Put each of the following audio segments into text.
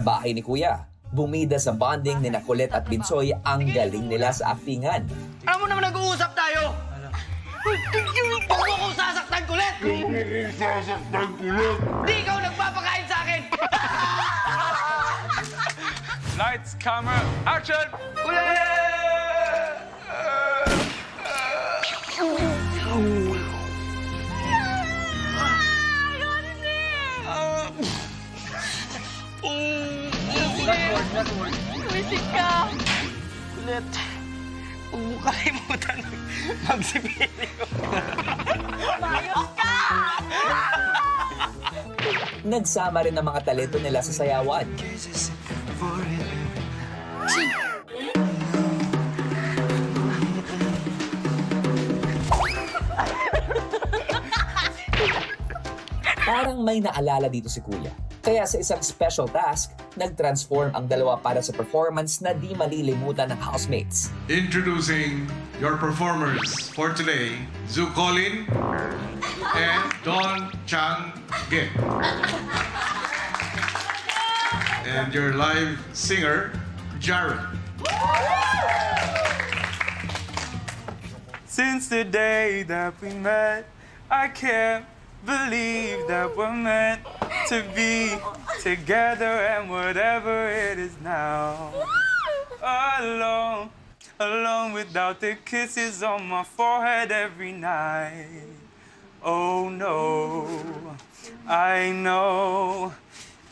Bahay ni Kuya. Bumida sa bonding ni Colette at Binsoy ang galing nila sa aktingan. Alam mo naman nag-uusap tayo! Huwag mo kong sasaktan, Kulit! Sasaktan kulit! Di ikaw nagpapakain sa akin! Lights, camera, action! Wisik ka. Kulit, huwag mo kalimutan magsipili ko. Mayos ka! Nagsama rin ang mga talento nila sa sayawan. Parang may naalala dito si Kuya. Kaya sa isang special task, nag-transform ang dalawa para sa performance na di malilimutan ng housemates. Introducing your performers for today, Zu Colin and Don Chang Ge. And your live singer, Jared. Since the day that we met, I can't believe that we're meant to be together and whatever it is now. Alone, alone without the kisses on my forehead every night. Oh no, I know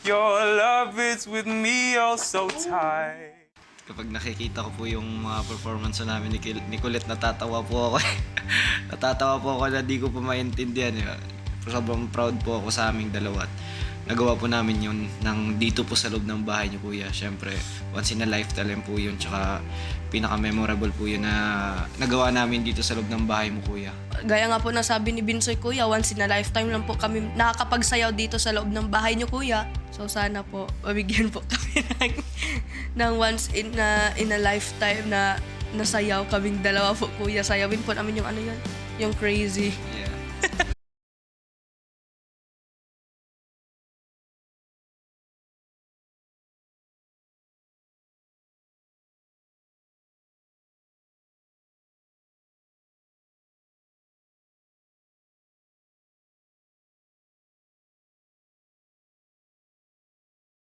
your love is with me oh so tight. Kapag nakikita ko po yung mga performance namin ni Colette, natatawa po ako. Natatawa po ako na di ko po maintindihan. Sobrang proud po ako sa aming dalawa. Nagawa po namin yun dito po sa loob ng bahay niyo, Kuya. Siyempre, once in a lifetime po yun. Tsaka pinaka-memorable po yun na nagawa namin dito sa loob ng bahay mo, Kuya. Gaya nga po ng sabi ni Binsoy, Kuya, once in a lifetime lang po kami nakakapagsayaw dito sa loob ng bahay niyo, Kuya. So sana po, mabigyan po kami ng once in a lifetime na nasayaw kaming dalawa po, Kuya. Sayawin po namin yung ano yun, yung crazy. Yeah.